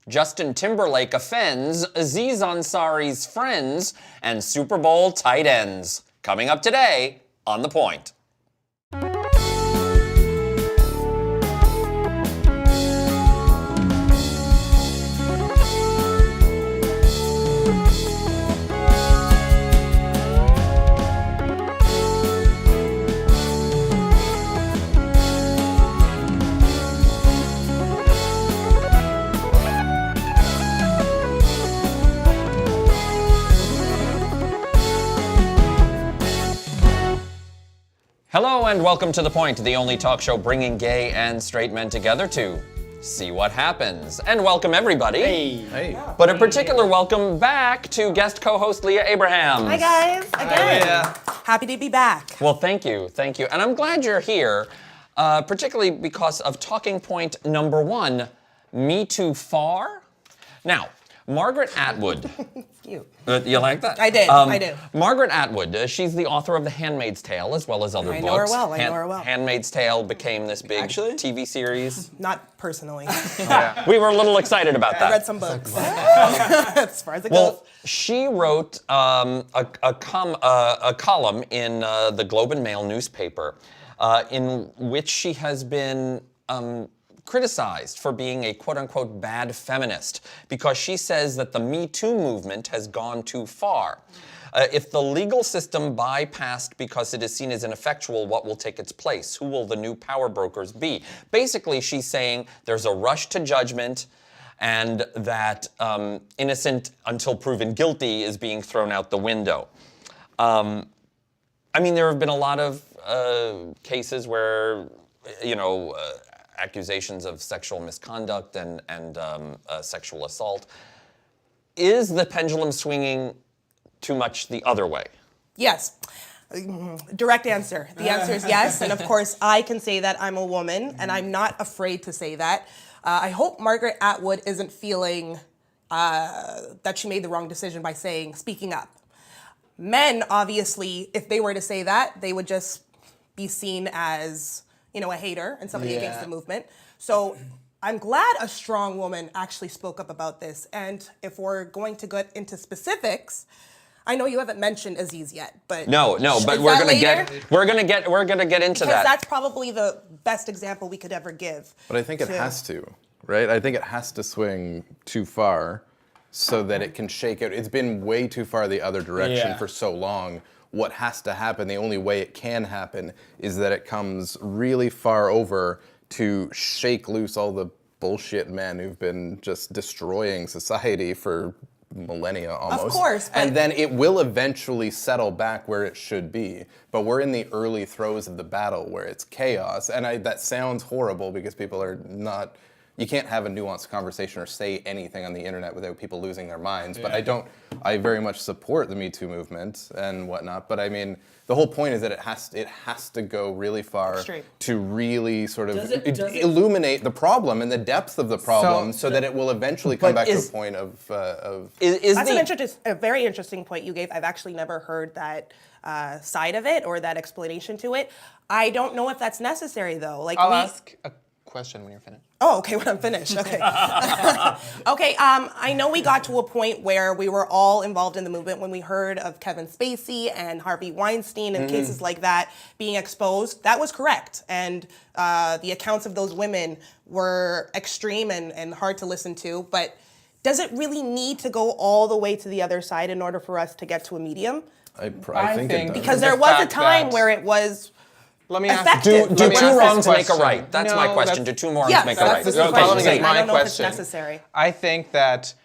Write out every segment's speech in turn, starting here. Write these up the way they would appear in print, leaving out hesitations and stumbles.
Justin Timberlake offends Aziz Ansari's friends, and Super Bowl tight ends. Coming up today on The Point. Hello and welcome to The Point, the only talk show bringing gay and straight men together to see what happens. And welcome everybody. Hey. But a particular welcome back to guest co-host Leah Abrahams. Hi guys, again. Happy to be back. Well, thank you. And I'm glad you're here, particularly because of talking point number 1, Me Too Far. Now, Margaret Atwood. Cute. You like that? I did. I do. Margaret Atwood, she's the author of The Handmaid's Tale, as well as other books. I know her well. I know her well. Handmaid's Tale became this big TV series. Not personally. We were a little excited about that. I read some books. As far as it goes. She wrote a column in the Globe and Mail newspaper in which she has been criticized for being a quote-unquote bad feminist because she says that the Me Too movement has gone too far. If the legal system bypassed because it is seen as ineffectual, what will take its place? Who will the new power brokers be? Basically, she's saying there's a rush to judgment and that innocent until proven guilty is being thrown out the window. I mean, there have been a lot of cases where, accusations of sexual misconduct and sexual assault. Is the pendulum swinging too much the other way? Yes. Direct answer. The answer is yes. And of course, I can say that I'm a woman, and I'm not afraid to say that. I hope Margaret Atwood isn't feeling that she made the wrong decision by speaking up. Men, obviously, if they were to say that, they would just be seen as a hater and somebody against the movement. So I'm glad a strong woman actually spoke up about this. And if we're going to get into specifics, I know you haven't mentioned Aziz yet, but no, but we're gonna get into that. Because that's probably the best example we could ever give. But I think it has to, right? I think it has to swing too far so that it can shake out. It's been way too far the other direction for so long. What has to happen, the only way it can happen, is that it comes really far over to shake loose all the bullshit men who've been just destroying society for millennia almost. Of course. And then it will eventually settle back where it should be. But we're in the early throes of the battle where it's chaos. And that sounds horrible because people are not... You can't have a nuanced conversation or say anything on the internet without people losing their minds. But I very much support the Me Too movement and whatnot. But I mean, the whole point is that it has to go really far to really sort of illuminate the problem and the depth of the problem so that it will eventually come back to a point of... That's a very interesting point you gave. I've actually never heard that side of it or that explanation to it. I don't know if that's necessary, though. I'll ask a question when you're finished. Oh, okay, when I'm finished, okay. Okay, I know we got to a point where we were all involved in the movement when we heard of Kevin Spacey and Harvey Weinstein and cases like that being exposed. That was correct, and the accounts of those women were extreme and hard to listen to, but does it really need to go all the way to the other side in order for us to get to a medium? I think it does. Because there was a time where it was... Let me ask. Do two wrongs make a right? That's my question. Do two wrongs make a right? This is my question. I don't know if it's question. necessary. I think that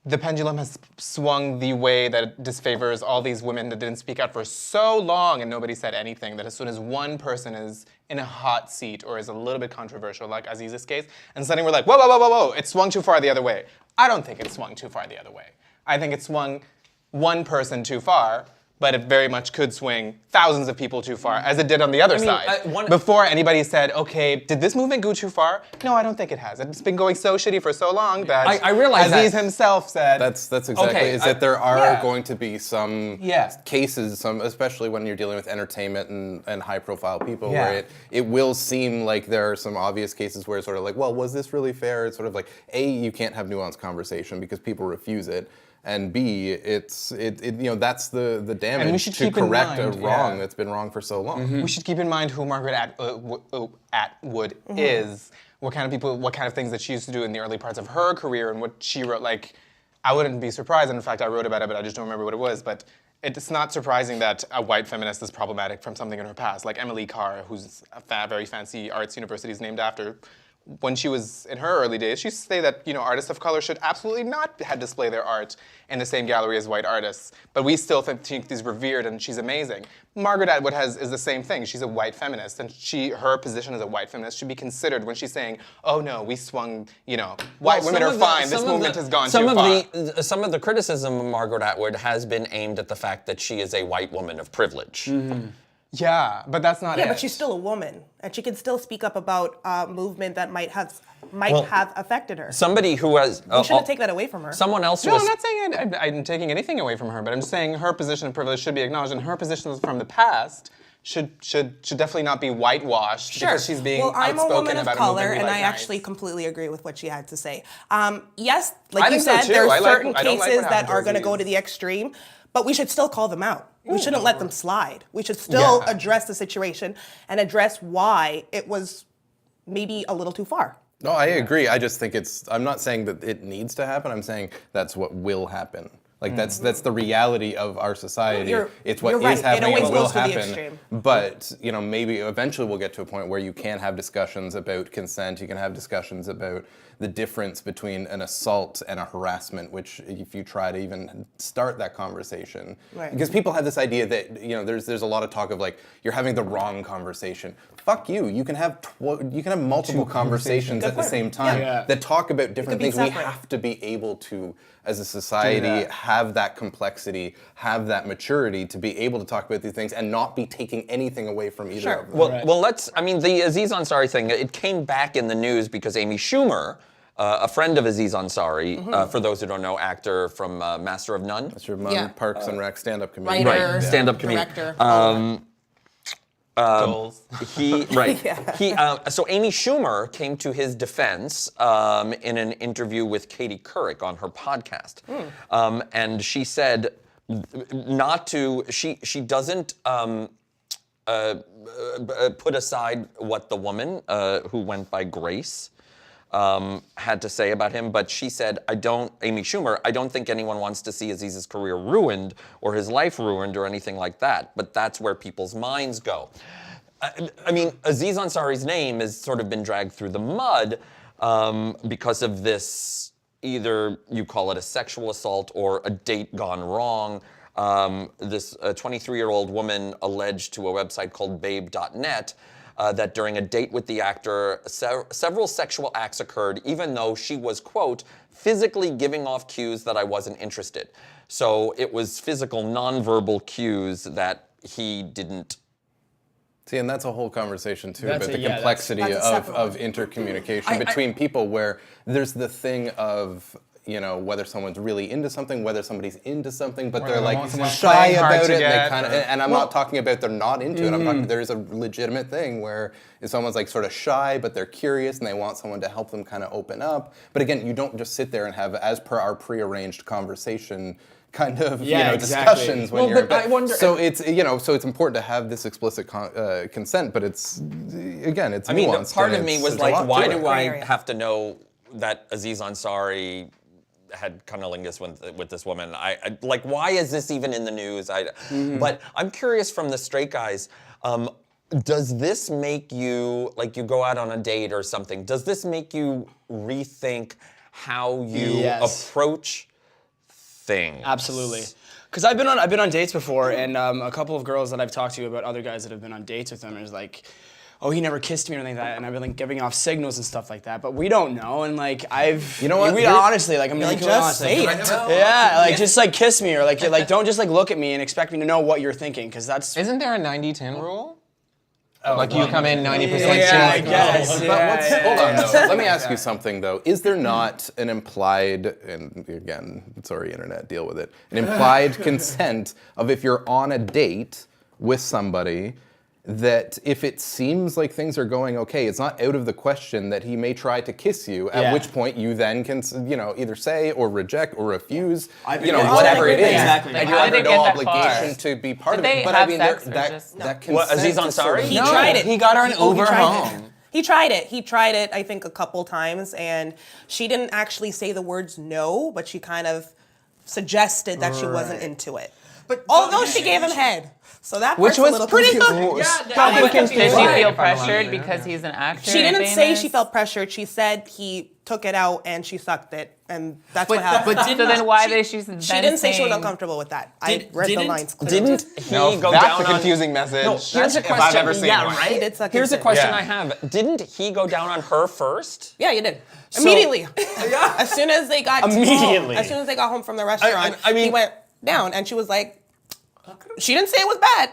the pendulum has swung the way that it disfavors all these women that didn't speak out for so long and nobody said anything, that as soon as one person is in a hot seat or is a little bit controversial, like Aziz's case, and suddenly we're like, whoa, it swung too far the other way. I don't think it swung too far the other way. I think it swung one person too far, but it very much could swing thousands of people too far, as it did on the other side. Before anybody said, okay, did this movement go too far? No, I don't think it has. It's been going so shitty for so long that I realize Aziz himself said... That's exactly, Okay, is that there are going to be some cases, especially when you're dealing with entertainment and high-profile people, where it will seem like there are some obvious cases where it's sort of like, well, was this really fair? It's sort of like, A, you can't have nuanced conversation because people refuse it. And B, that's the damage to correct a wrong that's been wrong for so long. We should keep in mind who Margaret Atwood is, what kind of things that she used to do in the early parts of her career, and what she wrote. Like, I wouldn't be surprised, and in fact, I wrote about it, but I just don't remember what it was. But it's not surprising that a white feminist is problematic from something in her past, like Emily Carr, who's a very fancy arts university is named after. When she was in her early days, she used to say that artists of color should absolutely not display their art in the same gallery as white artists. But we still think she's revered and she's amazing. Margaret Atwood is the same thing. She's a white feminist, and her position as a white feminist should be considered when she's saying, "Oh no, we swung. White women are fine. This movement has gone too far." Some of the criticism of Margaret Atwood has been aimed at the fact that she is a white woman of privilege. Yeah, but that's not it. Yeah, but she's still a woman, and she can still speak up about a movement that might have affected her. Somebody who has You shouldn't take that away from her. someone else who No, has I'm not saying I'm taking anything away from her, but I'm just saying her position of privilege should be acknowledged, and her positions from the past should definitely not be whitewashed because she's being I'm a outspoken woman of about color, a movement and we I like actually nice. completely agree with what she had to say. Yes, like I you think so said, too. there's I like- certain I don't like cases what that happened to are going to go Aziz. to the extreme, but we should still call them out. We shouldn't let them slide. We should still address the situation and address why it was maybe a little too far. No, I agree. I just think I'm not saying that it needs to happen. I'm saying that's what will happen. Like that's the reality of our society. It's what you're is right. It happening and always will goes to the happen. extreme. But maybe eventually we'll get to a point where you can have discussions about consent. You can have discussions about the difference between an assault and a harassment. Which, if you try to even start that conversation, because people have this idea that there's a lot of talk of like you're having the wrong conversation. Fuck you. You can have multiple conversations at the same time that talk about different things. We have to be able to, as a society, have that complexity, have that maturity to be able to talk about these things and not be taking anything away from either of them. Well, the Aziz Ansari thing, it came back in the news because Amy Schumer, a friend of Aziz Ansari, for those who don't know, actor from Master of None. Master of None, Parks and Rec, stand-up comedian. Writer, stand-up comedian. director. So Amy Schumer came to his defense in an interview with Katie Couric on her podcast, and she said she doesn't put aside what the woman who went by Grace had to say about him, but she said, Amy Schumer, I don't think anyone wants to see Aziz's career ruined or his life ruined or anything like that, but that's where people's minds go. I mean, Aziz Ansari's name has sort of been dragged through the mud because of this, either you call it a sexual assault or a date gone wrong. This 23-year-old woman alleged to a website called babe.net that during a date with the actor, several sexual acts occurred, even though she was, quote, physically giving off cues that I wasn't interested. So it was physical, nonverbal cues that he didn't. See, and that's a whole conversation too That's about a- the yeah, complexity that's a separate of intercommunication between people, where there's the thing of whether someone's really into something, whether somebody's into something, but they're they like want someone shy playing hard about to it. get, And I'm not talking about they're not into it. I'm talking there's a legitimate thing where if someone's like sort of shy, but they're curious and they want someone to help them kind of open up. But again, you don't just sit there and have, as per our prearranged conversation, kind of discussions when you're. I wonder. So it's so it's important to have this explicit consent, but it's nuanced. I mean, part and of me was there's a like, lot why to it. do I Area. have to know that Aziz Ansari had cunnilingus with this woman? I like, why is this even in the news? But I'm curious from the straight guys. Does this make you, like, you go out on a date or something? Does this make you rethink how you approach things? Absolutely. Because I've been on dates before, and a couple of girls that I've talked to about other guys that have been on dates with them is like, oh, he never kissed me or anything like that, and I've been like giving off signals and stuff like that. But we don't know, and like You know what? honestly, like I'm like, being just honest, say like, it. yeah, like just like kiss me or like don't just like look at me and expect me to know what you're thinking, because that's Isn't there a 90-10 rule? Like you come in 90% yeah, I sure. guess. Hold on, though. Let me ask you something, though. Is there not an implied, and again, sorry, internet, deal with it, an implied consent of if you're on a date with somebody, that if it seems like things are going okay, it's not out of the question that he may try to kiss you, at which point you then can, either say or reject or refuse, whatever it is. Exactly. And How you're did they under get no that far? obligation to be part Did of they it. But have I mean, sex or that just- consent What, Aziz is sort Ansari? of- He tried it. He got her an Uber tried it. home. He tried it. He tried it, I think, a couple times, and she didn't actually say the words no, but she kind of suggested that she wasn't into it. But Although she gave him head. So that Which part's a was little pretty confusing. Did she feel Right. pressured because he's an actor? She and didn't say famous? she felt pressured. She said he took it out and she sucked it, and that's what happened. but So then why did she? she didn't say she was uncomfortable with that. I read the didn't- lines clearly. Didn't he No, go that's down a on... confusing message. No, here's a if I've question. ever seen Yeah, one. right? He did suck Here's a his question Yeah. I have. Didn't he go down on her first? Yeah, you did. Immediately. As soon as they got Immediately. home, as soon as they got home from the restaurant, I mean- he went down, and she was like, she didn't say it was bad.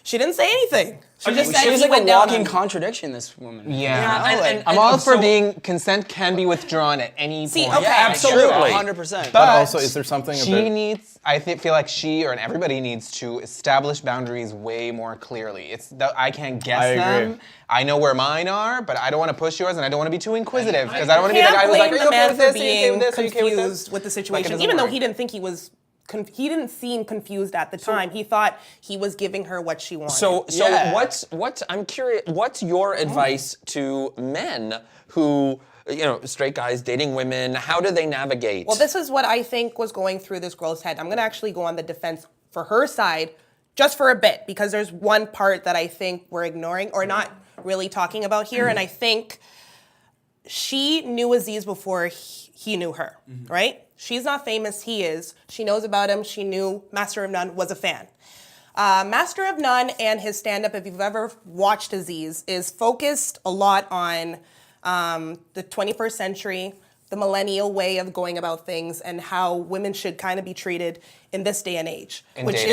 She didn't say anything. She just said she's he like went a down walking on- contradiction. This woman. Yeah. I'm all for being, consent can be withdrawn at any See, point. okay, absolutely. 100%. But also, is there something She about... needs, feel like she or everybody needs to establish boundaries way more clearly. I can't guess I agree. them. I know where mine are, but I don't want to push yours, and I don't want to be too inquisitive because I don't want to be the Can't guy who's like, blame are you the okay man with for this? Are you okay with being this? Are you okay with this? confused with the situation, doesn't even though work. he didn't think he was. He didn't seem confused at the time. He thought he was giving her what she wanted. So Yeah. what's I'm curious, what's your advice to men who, straight guys dating women, how do they navigate? Well, this is what I think was going through this girl's head. I'm going to actually go on the defense for her side just for a bit, because there's one part that I think we're ignoring or not really talking about here. And I think she knew Aziz before he knew her, right? She's not famous, he is. She knows about him. She knew Master of None, was a fan. Master of None and his stand-up, if you've ever watched Aziz, is focused a lot on the 21st century, the millennial way of going about things, and how women should kind of be treated in this day and age, which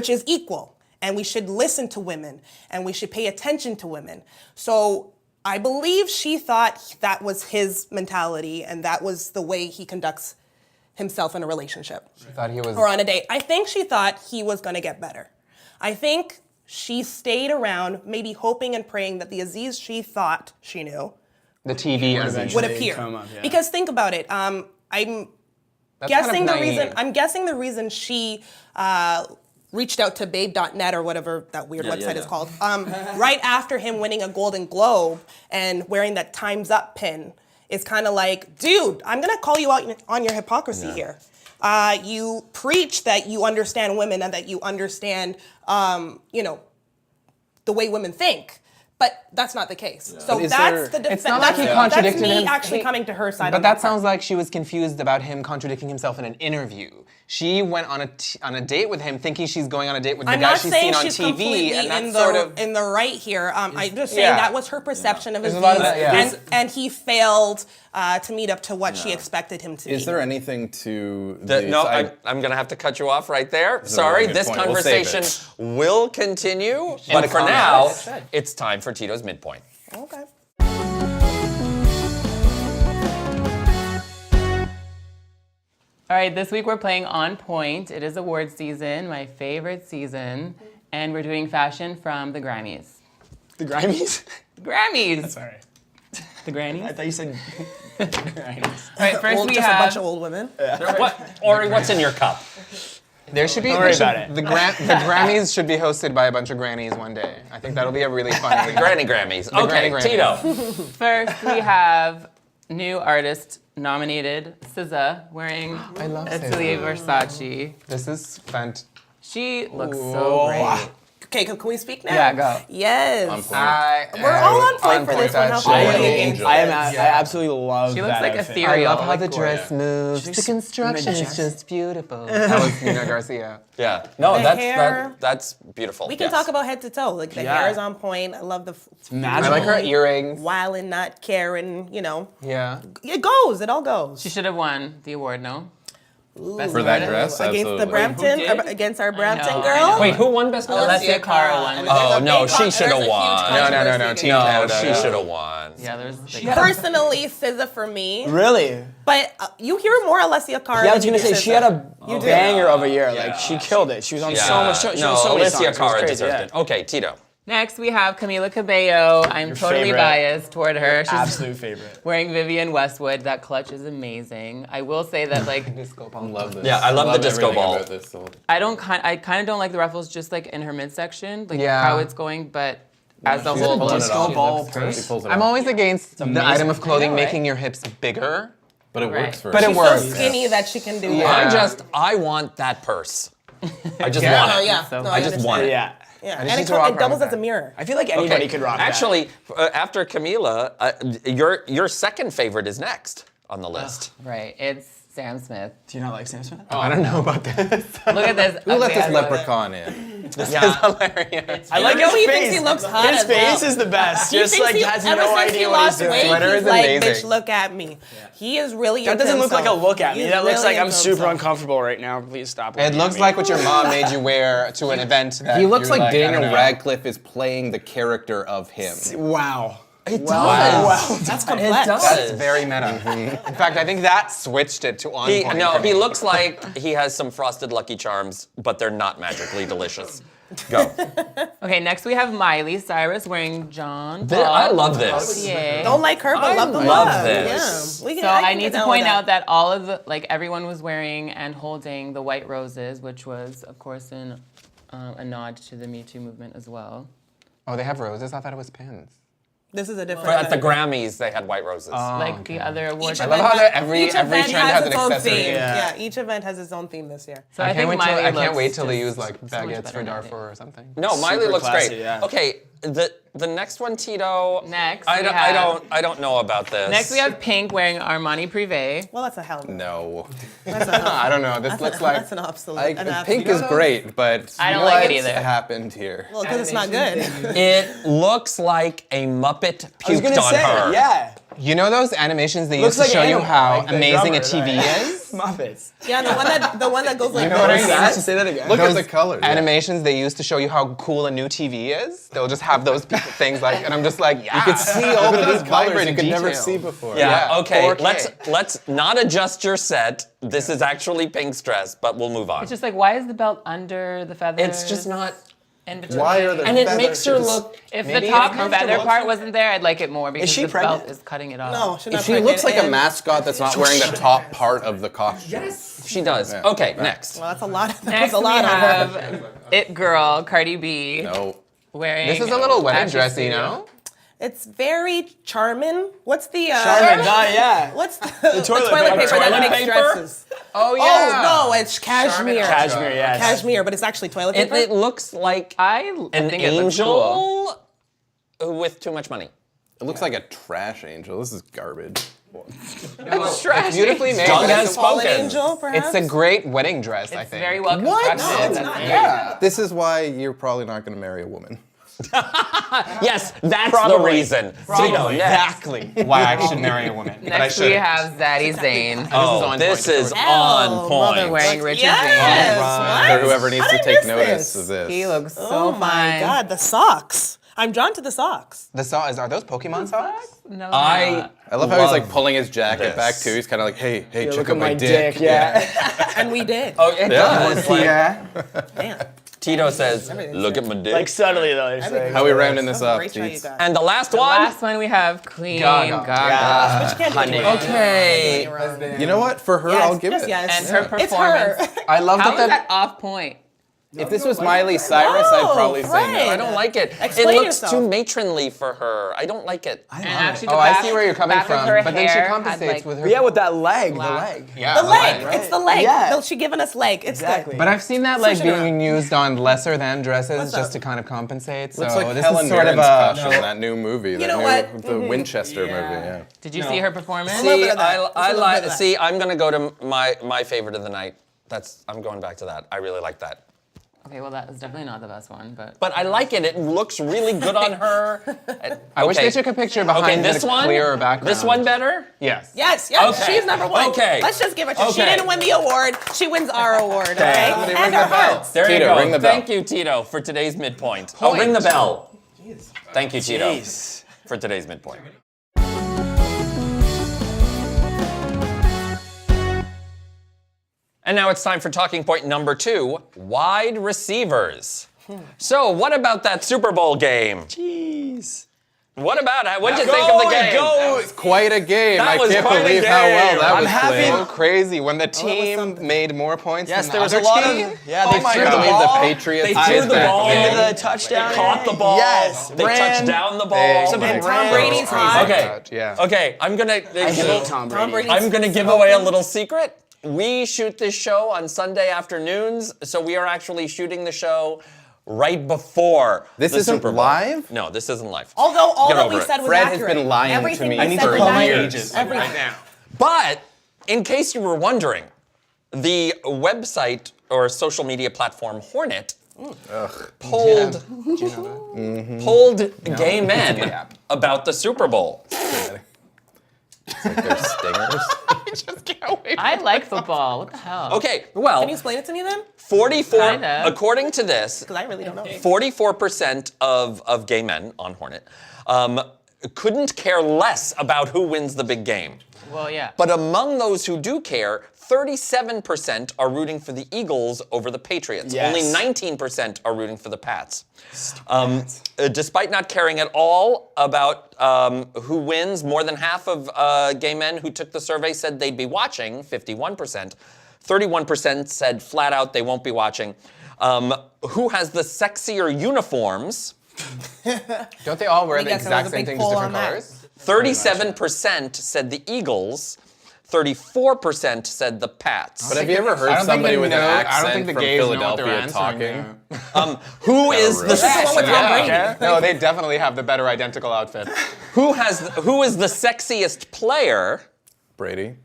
is equal. And we should listen to women, and we should pay attention to women. So I believe she thought that was his mentality, and that was the way he conducts himself in a relationship. She thought he was. Or on a date. I think she thought he was going to get better. I think she stayed around, maybe hoping and praying that the Aziz she thought she knew The TV would They appear. come up, yeah. Because think about it. I'm That's guessing kind of the reason. naive. I'm guessing the reason she reached out to babe.net or whatever that weird website is called, right after him winning a Golden Globe and wearing that Time's Up pin, is kind of like, dude, I'm gonna call you out on your hypocrisy here. You preach that you understand women and that you understand, the way women think. But that's not the case. So But is that's there- the defense. It's not like he contradicted that's me him. actually coming to her side. But on that part. sounds like she was confused about him contradicting himself in an interview. She went on a date with him, thinking she's going on a date with the I'm guy not she's saying seen on she's TV, completely and that's in sort of. the right here. I'm just saying Yeah. that was her perception of There's Aziz, a lot of that, yeah. and he failed to meet up to what she expected him to be. Is there anything to the... No, I- I'm going to have to cut you off right there. a Sorry, really good this point. We'll save conversation will continue. But for now, it's time for Tito's Midpoint. Okay. All right, this week we're playing On Point. It is award season, my favorite season, and we're doing fashion from the Grammys. The Grammys? Grammys! Sorry. The Grammys? I thought you said Grammys. All right, first Well, we just a have bunch of old women. Ori, what's in your cup? There should be. Don't worry there should- about it. The Grammys should be hosted by a bunch of grannies one day. I think that'll be a really fun. Granny Grammys. Okay, Granny Grammys. Tito. First, we have new artist nominated, SZA, wearing I love Atelier Versace. This is fun. She looks so great. Okay, can we speak now? Yeah, go. Yes. On point. We're all on point for this one. How actually. funny. Angel. I absolutely love She looks that like outfit. ethereal. I love how like the gorgeous. dress moves. The construction is just beautiful. That was Nina Garcia. Yeah. No, The hair. that's beautiful. We can yes. talk about head to toe. Like the Yeah. hair is on point. I love the I magical. like her earrings. wildin', not caring. You know, Yeah. it goes. It all goes. She should have won the award, no? Best For that award? dress, Against absolutely. the Brampton, did? against our I Brampton know. girl. Wait, who won Best Dress? Alessia Cara won. Oh, no, she should have won. No, Team No, Canada. she should have won. Yeah, there's Personally, SZA for me. Really? But you hear more Alessia Cara. Yeah, I was than gonna you say do she had a SZA. banger of a year. Like she killed it. She was on so much. She was no, on so many Alessia songs. It was Cara crazy, deserved yeah. it. Okay, Tito. Next, we have Camila Cabello. I'm totally favorite. biased toward her. She's Absolute favorite. wearing Vivienne Westwood. That clutch is amazing. I will say that, like, I love this. Yeah, I love the disco everything ball. about this. I kind of don't like the ruffles just like in her midsection, like Yeah. how it's going, but as a whole, pulling it she off. looks Ball great. She pulls it I'm off. always against the amazing. item of clothing I know, right? making your hips bigger. But it Right. works for But her. it So works. skinny that she can do Yeah. that. I want that purse. I just Yeah. want Oh it. yeah. So No, I just understand. want it. Yeah. Yeah, just and need it, to walk it doubles around as a with mirror. I feel like anybody could rock that. Actually, after Camila, your second favorite is next on the list. Right, it's Sam Smith. Do you not like Sam Smith? I don't know about this. Look at this. Who let ugly this ass- leprechaun in? Yeah. Hilarious. I like You know his he face. thinks he looks hot His as well. face is the best. He Just thinks like he, has ever no since he idea what he's lost doing. weight, Twitter he's is like, amazing. bitch, look at me. He is really That into doesn't look like a himself. look at me. He's That looks really like I'm into super himself. uncomfortable right now. Please stop. It looking at looks me. like what your mom made you wear to an event. That He looks you're like I Daniel don't know. Radcliffe is playing the character of him. Wow. It does. Wow. That's It complex. does. That's very meta. In fact, I think that switched it to on point. for He me. looks like he has some frosted Lucky Charms, but they're not magically delicious. Go. Okay, next we have Miley Cyrus wearing John Paul. I love this. Gaultier. Don't like her, but I love the love love. this. Yeah. We can, So can I get need to down point with out that all of the, like everyone was wearing and holding the white roses, which was, of course, a nod to the Me Too movement as well. Oh, they have roses? I thought it was pins. This is a different. But at the Grammys, they had white roses. Like the other awards. Each I love event how that has- every each event trend has an its own accessory. theme. Yeah. Yeah, each event has its own theme this year. So I think Miley I can't looks wait till they just use like so much baguettes better for than I Darfur or something. No, Miley Super looks classy, great. yeah. Okay, the next one, Tito. Next, I we don't, have- I don't know about this. Next we have Pink wearing Armani Privé. Well, that's a hell no. No. I don't know. This looks like That's an absolute. Like, an pink absolute- is great, but I don't like it what's either. happened here? Well, because it's not good. It looks like a Muppet I was puked gonna on say, her. yeah. you know those animations they Looks used to like show you animal, how like the amazing a drummer, TV right? is? Muppets. Yeah, the one that goes like. know what I this. mean? Can you say that again? Look at Those the colors. yeah. animations they used to show you how cool a new TV is. They'll just have those things like, and I'm just like, yeah. You could see all Look of at these those colors vibrant you could never details. see before. Yeah, Yeah, okay, 4K. let's not adjust your set. This is actually Pink's dress, but we'll move on. It's just like, why is the belt under the feathers? It's just not. in between. Why are the And it feathers makes her just- look. If Maybe the top it's feather comfortable. part wasn't there, I'd like it more because she the pregnant? belt is cutting it off. No, she's not She pregnant, looks like a and- mascot that's not wearing the top part of the costume. She does. Okay, next. Well, that's a lot. That Next was a we lot on her. have It Girl, Cardi B, No. wearing. This is a little wedding Ashley dress, you Studio. know? It's very charming. What's the Charmin, yeah. What's the toilet toilet paper. paper that Toilet makes paper? dresses? Oh, Oh no, it's cashmere. Cashmere, yes. Cashmere, but it's actually toilet It, paper. it looks like I an think it looks cool. angel with too much money. It looks like a trash angel. This is garbage. It's trash. Beautifully made. Doug but has it's, Fallen spoken. angel, perhaps. it's a great wedding dress, I It's think. very well What? constructed. No, it's That's not. it. Yeah. This is why you're probably not going to marry a woman. Yes, that's the Probably. reason. Tito, next. Exactly why I should marry a woman. But I Next we shouldn't. have Zaddy Zane. Oh, this is on point. Wearing Richard Yes. Jeans. What? For whoever needs How to did I take miss notice this? of this. He looks so Oh my fine. god, the socks. I'm drawn to the socks. The socks, are those Pokemon socks? No, I love how he's like love pulling his jacket this. back too. He's kind of like, hey, check Look out at my my dick. dick, yeah. And we did. Oh, it does. Like, Man. Tito says, "Look at my dick." Like subtly though. It's like, How are we rounding this up? Great try you Teets? guys. and the last one. Last one we have Queen Gaga. But you can't do it. Okay. You know what? For her, Yes, I'll give yes, it. yes. And her It's her. performance. I love How that is that off point? If this was Miley Cyrus, I'd probably say right. no. I don't like it. Explain it looks yourself. too matronly for her. I don't like it. And actually, Oh, the I back, see where you're coming back of from. her But then she hair had, compensates like, with her. Yeah, with that leg, Black. the leg. Yeah, The leg. right. It's the leg. Yeah. She giving us leg. It's Exactly. good. But I've seen that like Switch it being used on lesser than dresses What's just up? to kind of compensate. So Looks like this Helen is sort of Mirren's a. costume in that new movie. know what? The Winchester movie, yeah. Did you see her performance? little See, bit of that. Just a I little like. bit of that. See, I'm gonna go to my favorite of the night. I'm going back to that. I really like that. Okay, well, that is definitely not the best one, but. But I like it. It looks really good on her. I wish they took a picture behind Okay, this a one. clearer background. This one better. Yes. Yes, yes, Okay. she's number one. Okay. Let's just give it to her. She Okay. didn't win the award. She wins our award, okay? Somebody And ring our the bell. hearts. There you Tito, go. ring the bell. Thank you, Tito, for today's midpoint. Oh, ring the bell. Thank you, Tito, Jeez. for today's midpoint. And now it's time for talking point number 2, wide receivers. So, what about that Super Bowl game? Jeez. What about it? What did you think of the game? That was quite a game. That I was can't quite a believe how well game. that I'm was happy. played. So crazy when the team something. made more points Yes, than there was the a lot other team. of. Yeah, Oh they my threw God. the I believe ball. the Patriots They did threw the that ball game. into the touchdown. They caught the ball. Yes, They ran. touched down the ball. They Tom Brady's hot. Okay. Yeah. Okay, I'm gonna. I hate Tom Brady. Tom Brady. I'm gonna give away a little secret. We shoot this show on Sunday afternoons, so we are actually shooting the show right before This the isn't Super Bowl. live? No, this isn't live. Although all Get that over we it. said was Fred has accurate. been lying to Everything me we for said was accurate. years. Everything. now. But in case you were wondering, the website or social media platform Hornet polled gay men about the Super Bowl. It's like they're stingers. I like football. What the hell? Okay, well, Can you explain it to me then? 44, Kinda. according to this, Because I really don't know. 44% of gay men on Hornet couldn't care less about who wins the big game. Well, yeah. But among those who do care, 37% are rooting for the Eagles over the Patriots. Yes. Only 19% are rooting for the Pats. Despite not caring at all about who wins, more than half of gay men who took the survey said they'd be watching, 51%. 31% said flat out they won't be watching. Who has the sexier uniforms? Don't they all wear the guess there was exact a same big thing, just poll different on that. colors? 37% said the Eagles. 34% said the Pats. But have you ever I heard don't think somebody they with an know- I don't accent think the from gays know what they're Philadelphia answering talking? now. Who is the really. This is the one with Tom Brady. No, they definitely have the better identical outfit. who is the sexiest player? Brady.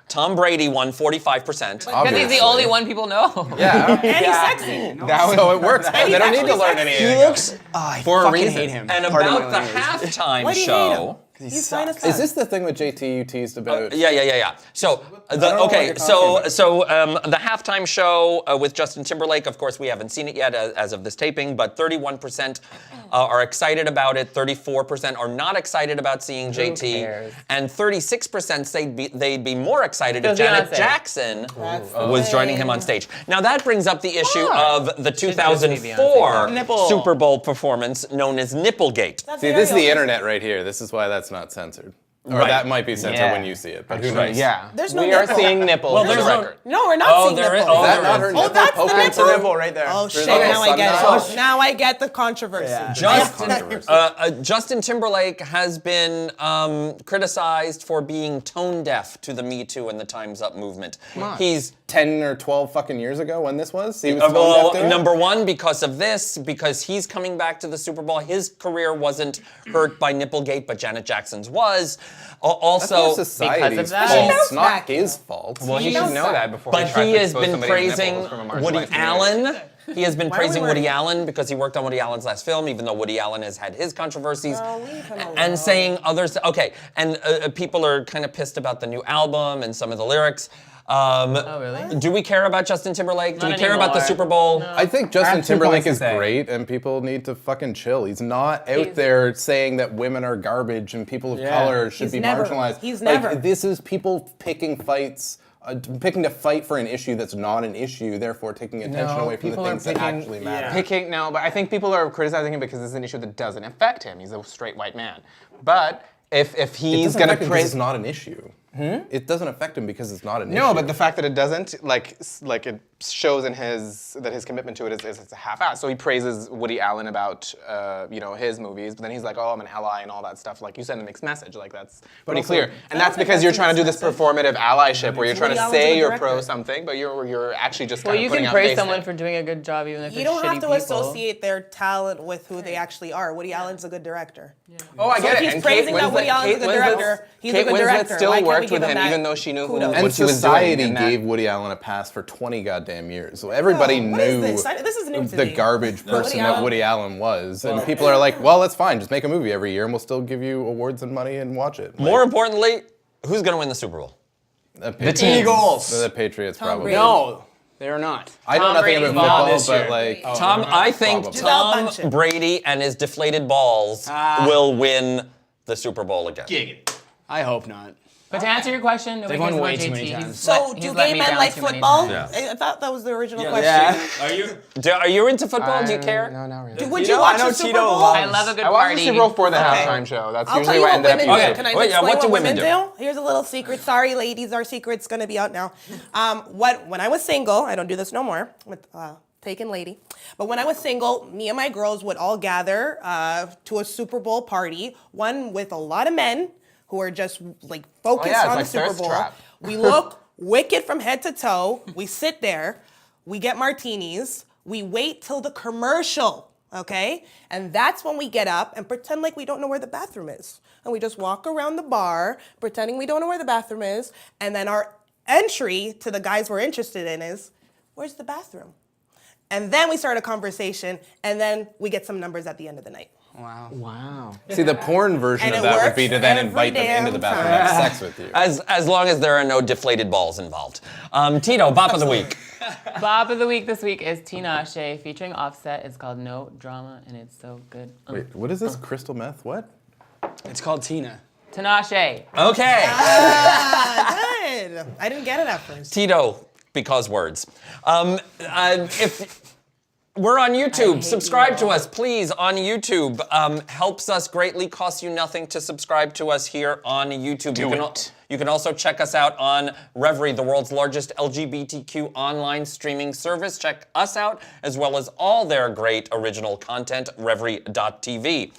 Tom Brady won 45%. Because he's the only one people know. Yeah. And he's sexy. So it works. They don't need to learn actually anything. He looks. I For a fucking reason. hate him. And Pardon about my the language. halftime Why do you hate show. him? He's fine as Is fuck. this the thing with JT you teased about? Yeah. So don't know what you're talking about. the halftime show with Justin Timberlake. Of course, we haven't seen it yet as of this taping, but 31% are excited about it. 34% are not excited about seeing JT, cares? and 36% say they'd be more excited So if Janet Beyonce. Jackson That's was joining him on stage. Now that brings up the issue of the Beyonce. 2004 Nipple. Super Bowl performance known as Nipplegate. That's See, very this is the offensive. internet right here. This is why that's not censored. Or Right. that might be censored Yeah. when you see it, but who Right. knows? Yeah. There's no we are nipple. seeing nipples Well, for the there's no- record. No, we're not Oh, seeing there is- nipples. oh, Is that there not is. her Oh, nipple that's the poking nipple? through? Nipple right there. Oh shit! little Now I get sun it. Now I get the controversy. Yeah. Justin Timberlake has been criticized for being tone deaf to the Me Too and the Time's Up movement. He's 10 or 12 fucking years ago when this was? He was tone deaf to it? number one because of this, because he's coming back to the Super Bowl. His career wasn't hurt by Nipplegate, but Janet Jackson's was. That's Also, not society's that. fault. She It's knows not that. his fault. Well, he He should knows know that. that before but he tries he to has expose been somebody's praising nipples from a Woody marginalized community. Allen. He has been Why are we praising Woody wearing- Allen because he worked on Woody Allen's last film, even though Woody Allen has had his controversies. Oh, leave him alone. And saying others, okay, and people are kind of pissed about the new album and some of the lyrics. Oh, really? Do we care about Justin Timberlake? Do Not we care about the anymore. Super Bowl? I think Justin have 2 Timberlake points to is say. great, and people need to fucking chill. He's not out He's- there saying that women are garbage and people of Yeah. color should He's be never. marginalized. He's Like, never. This is people picking fights, picking to fight for an issue that's not an issue, therefore taking attention away from the people are things that picking- actually matter. Picking, no, but I think people are criticizing him because it's an issue that doesn't affect him. He's a straight white man. But if It he's doesn't gonna affect him 'cause praise, it's not an issue. It doesn't affect him because it's not an issue. No, but the fact that it doesn't, like it shows in that his commitment to it is half-assed. So he praises Woody Allen about, his movies, but then he's like, oh, I'm an ally and all that stuff. Like you send a mixed message, like that's pretty clear. And that's because you're trying to do this performative allyship where you're trying to say you're pro something, but you're actually just kind of you putting can out praise face someone it. for doing a good job even if You they're don't have shitty to people. associate their talent with who they actually are. Woody Allen's a good director. Oh, I get if it. he's And praising that Woody Allen's a good director, he's a good director. Winslet still Why can't we worked give with him him that even though she knew kudos? And what she was doing. society and that- gave Woody Allen a pass for 20 goddamn years. So everybody What is knew this? This is new to the me. garbage person that Allen. Woody Allen was. And people are like, well, that's fine. Just make a movie every year and we'll still give you awards and money and watch it. More importantly, who's going to win the Super Bowl? The Eagles. The Patriots probably. Brady. No, they're not. I know Tom nothing about Brady's ball football, this but year. like... Tom, I think Probably. Tom Bunch it. Brady and his deflated balls will win the Super Bowl again. I hope not. But to answer your question, nobody They've won cares way about too many JT. times. He's So, let- do he's let gay me men down like too many football? times. I thought that was the original question. Yeah. Are you into football? Do you care? No, not really. Would Tito, you watch I know the Super Tito Bowl? loves- I love a good I watch party. the Super Bowl for the halftime show. That's I'll tell usually you what I what ended up women using. do. Can I Wait, explain what do what women women do? Here's a little secret. Sorry, ladies, our secret's gonna be out now. When I was single, I don't do this no more with taken lady, but when I was single, me and my girls would all gather to a Super Bowl party. One with a lot of men who are just like focused it's on like the Super Thirst Bowl. Trap. We look wicked from head to toe. We sit there. We get martinis. We wait till the commercial, okay? And that's when we get up and pretend like we don't know where the bathroom is. And we just walk around the bar pretending we don't know where the bathroom is. And then our entry to the guys we're interested in is, where's the bathroom? And then we start a conversation, and then we get some numbers at the end of the night. Wow. See, the porn version And of it that would works be to then every invite them into the damn bathroom and have sex with you. As long as there are no deflated balls involved. Tito, bop of the week. Bop of the week this week is Tinashe featuring Offset. It's called No Drama, and it's so good. Wait, what is this? Crystal meth? What? It's called Tina. Okay. Tinashe. Good. I didn't get it at first. Tito, because words. If we're on YouTube, subscribe to us, please, on YouTube. Helps us greatly, costs you nothing to subscribe to us here on YouTube. You can also check us out on Reverie, the world's largest LGBTQ online streaming service. Check us out, as well as all their great original content, reverie.tv.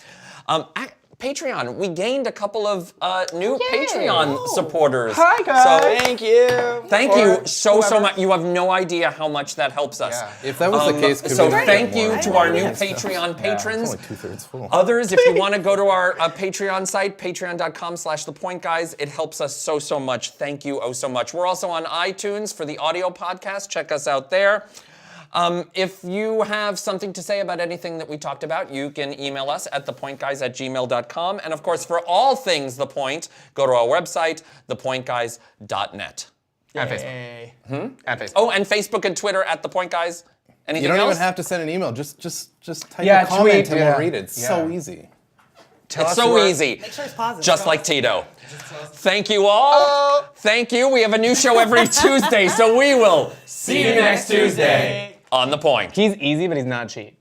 Patreon, we gained a couple of new Patreon supporters. Hi guys. So Thank you. thank you so much. You have no idea how much that helps us. Yeah. If that was the case, could So we make thank it more? you to our new Yeah. Patreon It's patrons. only 2/3 full. Others, if you want to go to our Patreon site, patreon.com/thepointguys, it helps us so much. Thank you so much. We're also on iTunes for the audio podcast. Check us out there. If you have something to say about anything that we talked about, you can email us at thepointguys@gmail.com. And of course, for all things The Point, go to our website, thepointguys.net. And Facebook. Hey. And Facebook. Oh, and Facebook and Twitter at The Point Guys. Anything You don't else? even have to send an email. Just type Yeah, a comment tweet, and yeah. we'll read it. It's so easy. It's so easy. Make sure it's positive. Just like Tito. Thank you all. Thank you. We have a new show every Tuesday, so we will see you next Tuesday on The Point. He's easy, but he's not cheap.